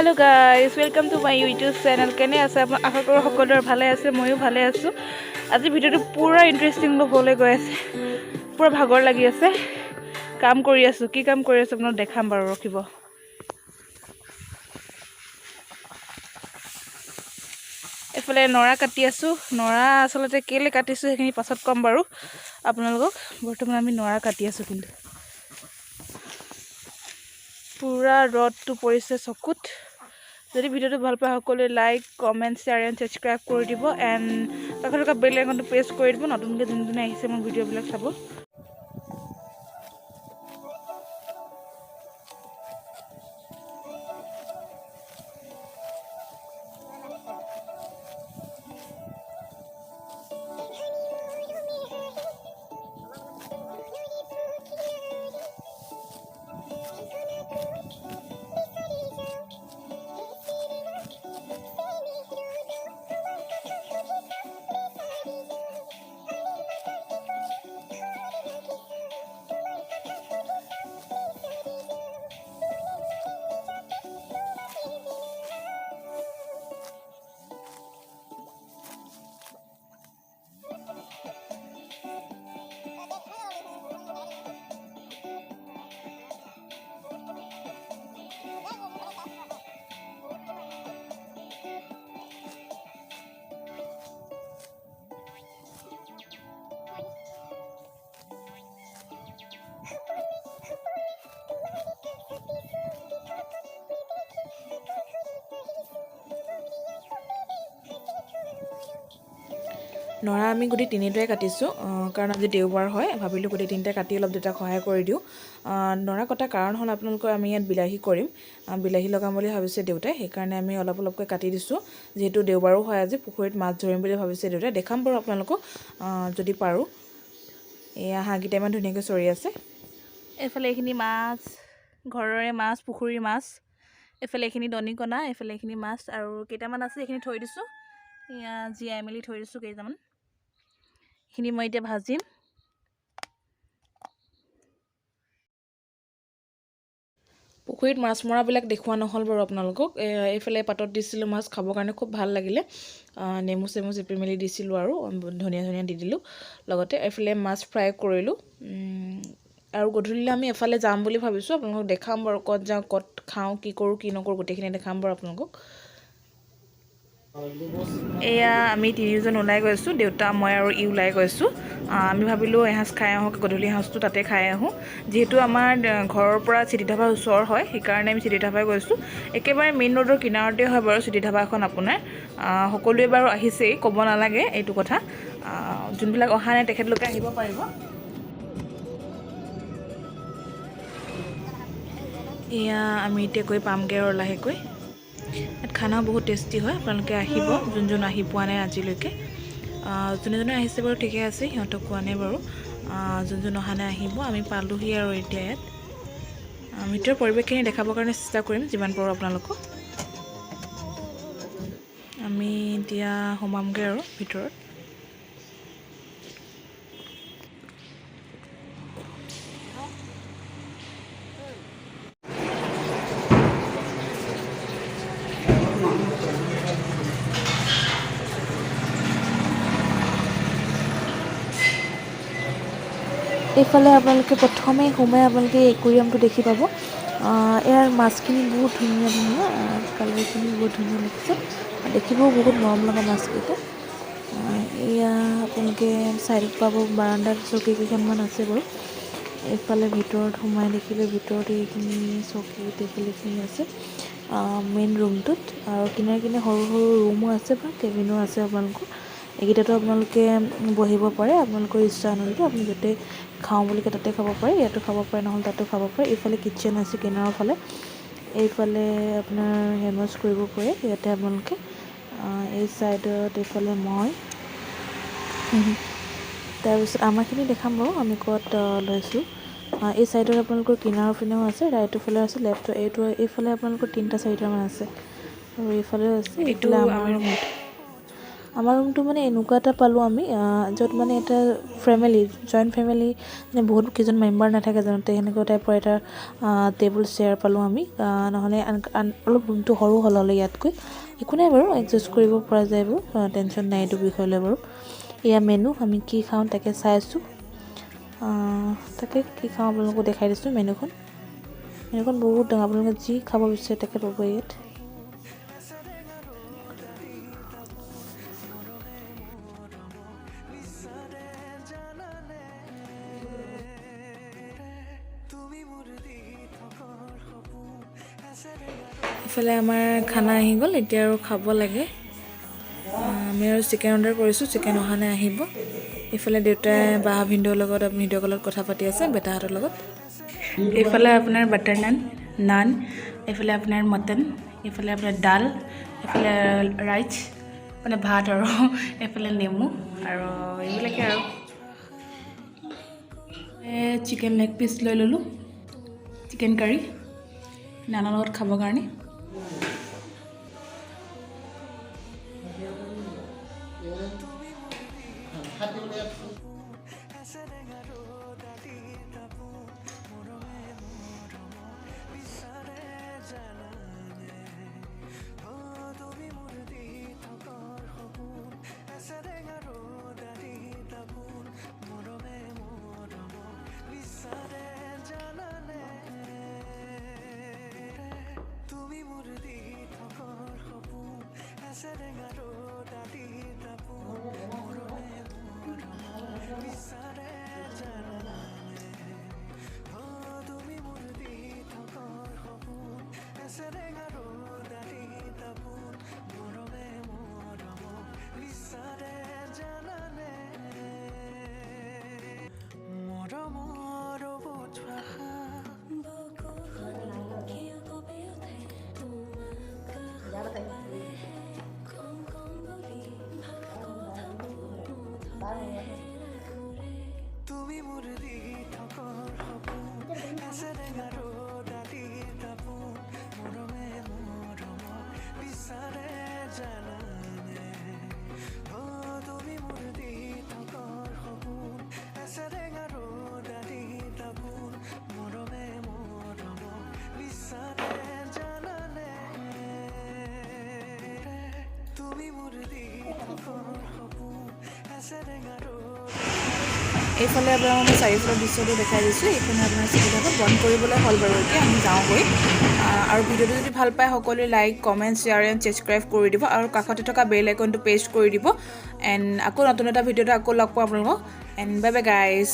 Hello guys, welcome to my YouTube channel. কেনে আছে আপুনি? আশা কৰো সকলোৰে ভালে আছে, ময়ো ভালে আছো। আজি ভিডিওটো পুৰা ইন্টাৰেষ্টিং হ'বলৈ গৈ আছে। পুৰা ভাগৰ লাগি আছে। কাম কৰি আছো। কি কাম কৰি আছো আপোনাক দেখাম বাৰু, ৰখিব। এফালে নৰা কাটি আছো। নৰা আসলতে কেলে কাটিছো সেইখিনি পাছত কম বাৰু আপোনালোকক। বৰ্তমান আমি নৰা কাটি আছো কিন্তু। পুৰা ৰ'দটো পৰিছে চকুত। যদি ভিডিওটো ভাল পায় সকলোৱে like comment share and subscribe কৰি দিব এণ্ড কাষত থকা বেল আইকনটো প্ৰেছ কৰি দিব নতুনকৈ যোনে আহিছে মোৰ ভিডিঅ'বিলাক চাব। নৰা আমি গোটেই তিনিটাই কাটিছোঁ কাৰণ আজি দেওবাৰ হয় ভাবিলোঁ গোটেই তিনিটা কাটি অলপ দেউতাক সহায় কৰি দিওঁ। নৰা কটা কাৰণ হ'ল আপোনালোকৰ আমি ইয়াত বিলাহী কৰিম, বিলাহী লগাম বুলি ভাবিছে দেউতাই, সেইকাৰণে আমি অলপ অলপকৈ কাটি দিছোঁ। যিহেতু দেওবাৰো হয় আজি, পুখুৰীত মাছ ধৰিম বুলি ভাবিছে দেউতাই। দেখাম বাৰু আপোনালোকক যদি পাৰোঁ। এয়া হাঁহকেইটা ইমান ধুনীয়াকৈ চৰি আছে। এইফালে এইখিনি মাছ, ঘৰৰে মাছ, পুখুৰীৰ মাছ। এইফালে এইখিনি দনিকণা, এইফালে এইখিনি মাছ আৰু কেইটামান আছে এইখিনি থৈ দিছোঁ। এয়া জীয়াই মেলি থৈ দিছোঁ কেইটামান। এইখিনি মই এতিয়া ভাজিম। পুখুৰীত মাছ মৰাবিলাক দেখুওৱা নহ'ল বাৰু আপোনালোকক। এইফালে পাতত দিছিলোঁ মাছ, খাবৰ কাৰণে খুব ভাল লাগিলে। নেমু চেমু চেপি মেলি দিছিলোঁ আৰু ধনিয়া ধনিয়া দি দিলোঁ লগতে। এইফালে মাছ ফ্ৰাই কৰিলোঁ আৰু গধূলিলৈ আমি এফালে যাম বুলি ভাবিছোঁ। আপোনালোকক দেখাম বাৰু ক'ত যাওঁ, ক'ত খাওঁ, কি কৰোঁ কি নকৰোঁ গোটেইখিনি দেখাম বাৰু আপোনালোকক। এয়া আমি তিনিজন ওলাই গৈছোঁ, দেউতা মই আৰু ই ওলাই গৈছোঁ। আমি ভাবিলোঁ এসাঁজ খাই আহোঁ, গধূলি সাঁজটো তাতে খাই আহোঁ। যিহেতু আমাৰ ঘৰৰ পৰা চিটি ধাবা ওচৰ হয়, সেইকাৰণে আমি চিটি ধাবাই গৈছোঁ। একেবাৰে মেইন ৰোডৰ কিনাৰতে হয় বাৰু চিটি ধাবাখন আপোনাৰ। সকলোৱে বাৰু আহিছেই, ক'ব নালাগে এইটো কথা। যোনবিলাক অহা নাই তেখেতলোকে আহিব পাৰিব। এয়া আমি এতিয়া গৈ পামগৈ আৰু লাহেকৈ। ইয়াত খানাও বহুত টেষ্টি হয়, আপোনালোকে আহিব যোন আহি পোৱা নাই আজিলৈকে। যোনে যোনে আহিছে বাৰু ঠিকে আছে, সিহঁতক কোৱা নাই বাৰু। যোন অহা নাই আহিব। আমি পালোহি আৰু এতিয়া ইয়াত ভিতৰৰ পৰিৱেশখিনি দেখাবৰ কাৰণে চেষ্টা কৰিম যিমান পাৰোঁ আপোনালোকক। আমি এতিয়া সোমামগৈ আৰু ভিতৰত। এইফালে আপোনালোকে প্ৰথমে সোমাই আপোনালোকে একুৰিয়ামটো দেখি পাব। ইয়াৰ মাছখিনি বহুত ধুনীয়া ধুনীয়া, কালাৰখিনি বহুত ধুনীয়া লাগিছে। দেখিবও বহুত মৰম লগা মাছকেইটা। এয়া আপোনালোকে ছাইডত পাব, বাৰাণ্ডাত চকী কেইখনমান আছে বাৰু। এইফালে ভিতৰত সোমাই দেখিলে ভিতৰত এইখিনি চকী টেবুল এইখিনি আছে মেইন ৰুমটোত। আৰু কিনাৰে কিনাৰে সৰু সৰু ৰুমো আছে বা কেবিনো আছে আপোনালোকৰ। এইকেইটাতো আপোনালোকে বহিব পাৰে আপোনালোকৰ ইচ্ছা অনুযায়ী। আপুনি য'তে খাওঁ বুলি কয় তাতে খাব পাৰে, ইয়াতো খাব পাৰে, নহ'লে তাতো খাব পাৰে। এইফালে কিটচেন আছে কিনাৰৰ ফালে। এইফালে আপোনাৰ হেণ্ড ৱাছ কৰিব পাৰে ইয়াতে আপোনালোকে। এই ছাইডত এইফালে মই তাৰপিছত আমাৰখিনি দেখাম বাৰু আমি ক'ত লৈছোঁ। এই ছাইডত আপোনালোকৰ কিনাৰৰ পিনেও আছে, ৰাইটৰ ফালে আছে, লেফ্টৰ এইফালে আপোনালোকৰ 3-4টামান আছে আৰু এইফালেও আছে। এইফালে আমাৰ আমাৰ ৰুমটো মানে এনেকুৱা এটা পালোঁ আমি য'ত মানে এটা ফেমিলি জইণ্ট ফেমিলি মানে বহুত কেইজন মেম্বাৰ নাথাকে জানোতে সেনেকুৱা টাইপৰ এটা টেবুল চেয়াৰ পালোঁ আমি নহ'লে অলপ ৰুমটো সৰু হ'ল ইয়াতকৈ একো নাই বাৰু এডজাষ্ট কৰিব পৰা যায় বাৰু টেনশ্যন নাই এইটো বিষয় লৈ বাৰু এয়া মেনু আমি কি খাওঁ তাকে চাই আছোঁ তাকে কি খাওঁ আপোনালোকক দেখাই দিছোঁ মেনুখন বহুত ডাঙৰ আপোনালোকে যি খাব বিচাৰে তাকে পাব ইয়াত ইফালে আমাৰ খানা আহি গ'ল এতিয়া আৰু খাব লাগে আমি আৰু চিকেন অৰ্ডাৰ কৰিছোঁ চিকেন অহা নাই আহিব ইফালে দেউতাই বা ভিনদেউৰ লগত ভিডিঅ' কলত কথা পাতি আছে বেটাহঁতৰ লগত এইফালে আপোনাৰ বাটাৰ নান এইফালে আপোনাৰ মটন এইফালে আপোনাৰ ডাল এইফালে ৰাইচ মানে ভাত আৰু এইফালে নেমু আৰু এইবিলাকে আৰু চিকেন লেগ পিচ লৈ ল'লোঁ চিকেন কাৰী নানৰ লগত খাবৰ কাৰণে এইফালে আপোনালোকক মই চাৰিওফালৰ দৃশ্যটো দেখাই দিছোঁ এইখনে আপোনাৰ চিকিৎসাটো বন্ধ কৰিবলৈ হ'ল বাৰু এতিয়া আমি যাওঁগৈ আৰু ভিডিঅ'টো যদি ভাল পায় সকলোৱে like comment share and subscribe কৰি দিব আৰু কাষতে থকা বেল আইকনটো প্ৰেছ কৰি দিব এণ্ড আকৌ নতুন এটা ভিডিঅ'টো আকৌ লগ পাম আপোনালোকক এণ্ড বাই বাই গাইজ